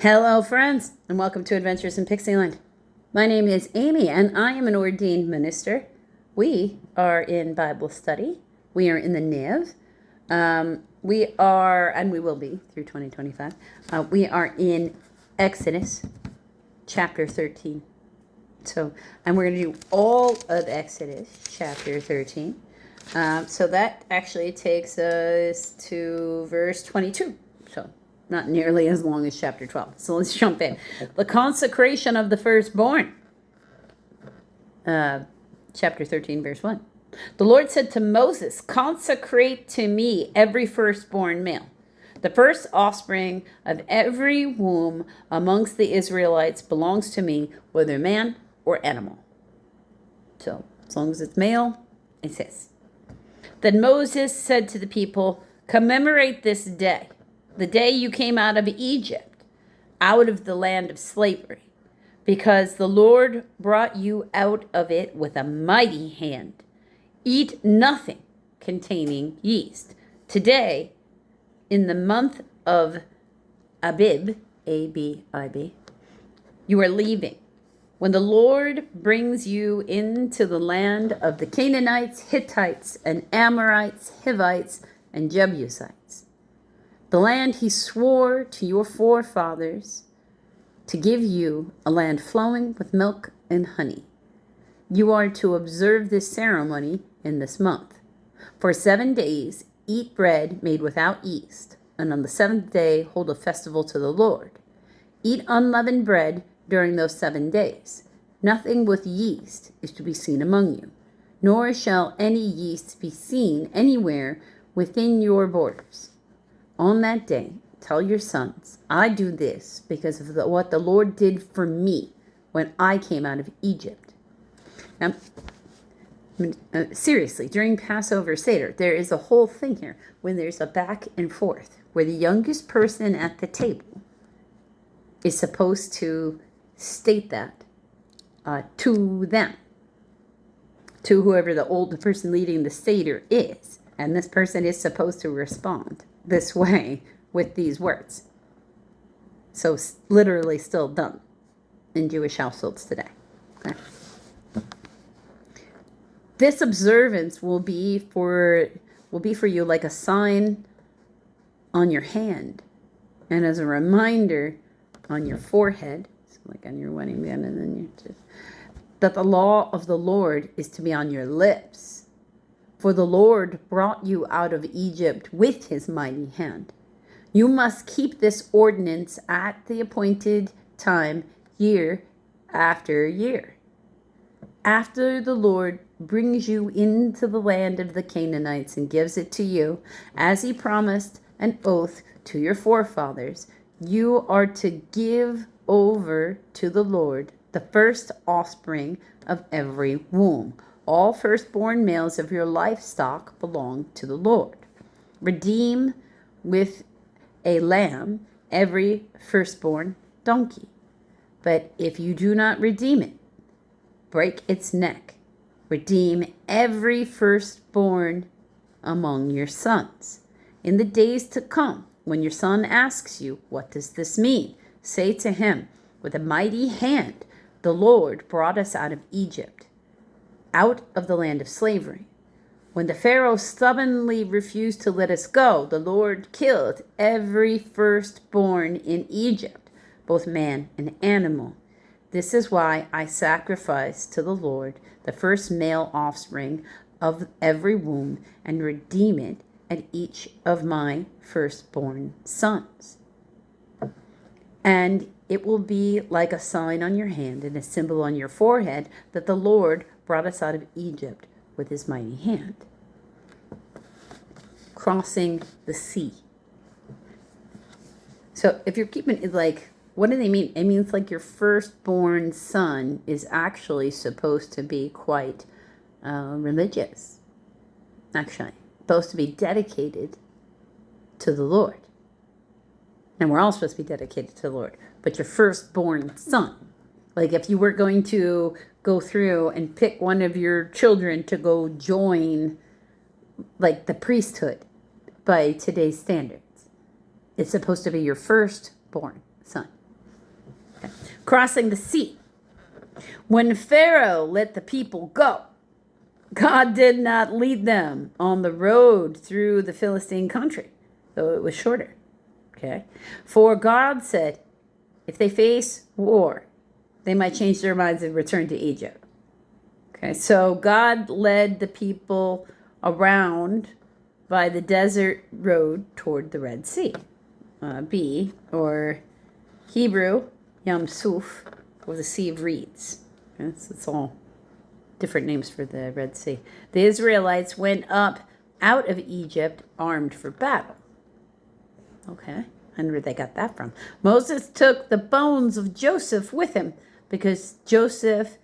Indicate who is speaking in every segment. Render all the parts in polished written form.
Speaker 1: Hello, friends, and welcome to Adventures in Pixieland. My name is Amy, and I am an ordained minister. We are in Bible study. We are in the NIV. We are, and we will be through 2025. We are in Exodus chapter 13. And we're going to do all of Exodus chapter 13. So that actually takes us to verse 22. So not nearly as long as chapter 12. So let's jump in. The consecration of the firstborn. Chapter 13, verse 1. The Lord said to Moses, "Consecrate to me every firstborn male. The first offspring of every womb amongst the Israelites belongs to me, whether man or animal." So as long as it's male, it's his. Then Moses said to the people, "Commemorate this day, the day you came out of Egypt, out of the land of slavery, because the Lord brought you out of it with a mighty hand. Eat nothing containing yeast. Today, in the month of Abib, A-B-I-B, you are leaving, when the Lord brings you into the land of the Canaanites, Hittites, and Amorites, Hivites, and Jebusites, the land he swore to your forefathers to give you, a land flowing with milk and honey. You are to observe this ceremony in this month. For 7 days, eat bread made without yeast, and on the seventh day, hold a festival to the Lord. Eat unleavened bread during those 7 days. Nothing with yeast is to be seen among you, nor shall any yeast be seen anywhere within your borders. On that day, tell your sons, I do this because of what the Lord did for me when I came out of Egypt." Now, seriously, during Passover Seder, there is a whole thing here when there's a back and forth, where the youngest person at the table is supposed to state that to them, to whoever the person leading the Seder is. And this person is supposed to respond this way with these words. So literally still done in Jewish households today. Okay. This observance will be for you like a sign on your hand and as a reminder on your forehead, so like on your wedding band, and then you just, that the law of the Lord is to be on your lips. For the Lord brought you out of Egypt with his mighty hand. You must keep this ordinance at the appointed time, year after year. After the Lord brings you into the land of the Canaanites and gives it to you, as he promised an oath to your forefathers, you are to give over to the Lord the first offspring of every womb. All firstborn males of your livestock belong to the Lord. Redeem with a lamb every firstborn donkey. But if you do not redeem it, break its neck. Redeem every firstborn among your sons. In the days to come, when your son asks you, "What does this mean?" say to him, "With a mighty hand, the Lord brought us out of Egypt, out of the land of slavery. When the Pharaoh stubbornly refused to let us go, the Lord killed every firstborn in Egypt, both man and animal. This is why I sacrifice to the Lord the first male offspring of every womb and redeem it at each of my firstborn sons. And it will be like a sign on your hand and a symbol on your forehead that the Lord brought us out of Egypt with his mighty hand." Crossing the sea. So if you're keeping it like, what do they mean? It means like your firstborn son is actually supposed to be quite religious. Actually, supposed to be dedicated to the Lord. And we're all supposed to be dedicated to the Lord. But your firstborn son, like if you were going to go through and pick one of your children to go join like the priesthood by today's standards, it's supposed to be your firstborn son. Okay. Crossing the sea. When Pharaoh let the people go, God did not lead them on the road through the Philistine country, though it was shorter. Okay. For God said, if they face war, they might change their minds and return to Egypt. Okay. So God led the people around by the desert road toward the Red Sea. B, or Hebrew, Yam Suf, or the Sea of Reeds. Okay, so it's all different names for the Red Sea. The Israelites went up out of Egypt armed for battle. Okay, I wonder where they got that from. Moses took the bones of Joseph with him because Joseph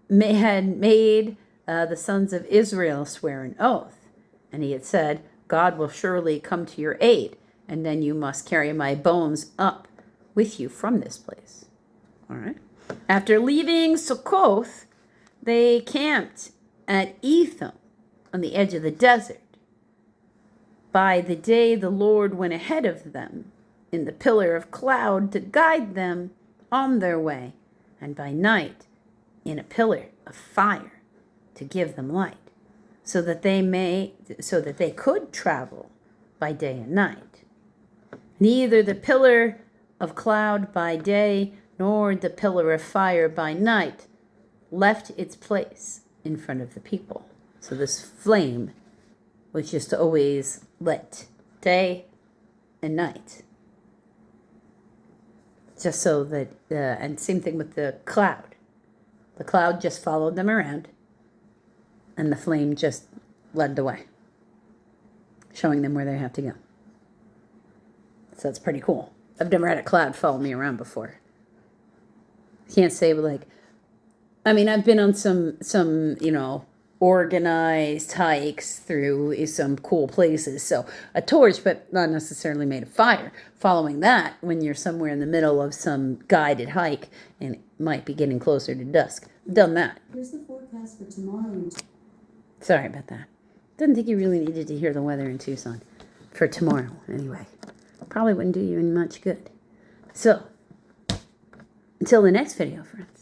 Speaker 1: had made the sons of Israel swear an oath. And he had said, God will surely come to your aid, and then you must carry my bones up with you from this place. All right. After leaving Succoth, they camped at Etham on the edge of the desert. By the day, the Lord went ahead of them in the pillar of cloud to guide them on their way, and by night in a pillar of fire to give them light, so that they could travel by day and night. Neither the pillar of cloud by day nor the pillar of fire by night left its place in front of the people. So this flame was just always lit day and night. Just so that, and same thing with the cloud. The cloud just followed them around, and the flame just led the way, showing them where they have to go. So it's pretty cool. I've never had a cloud follow me around before. Can't say, like, I mean, I've been on some organized hikes through some cool places. So a torch, but not necessarily made of fire. Following that, when you're somewhere in the middle of some guided hike and it might be getting closer to dusk. Done that.
Speaker 2: Here's the forecast for tomorrow.
Speaker 1: Sorry about that. Didn't think you really needed to hear the weather in Tucson for tomorrow, anyway. Probably wouldn't do you any much good. So, until the next video, friends.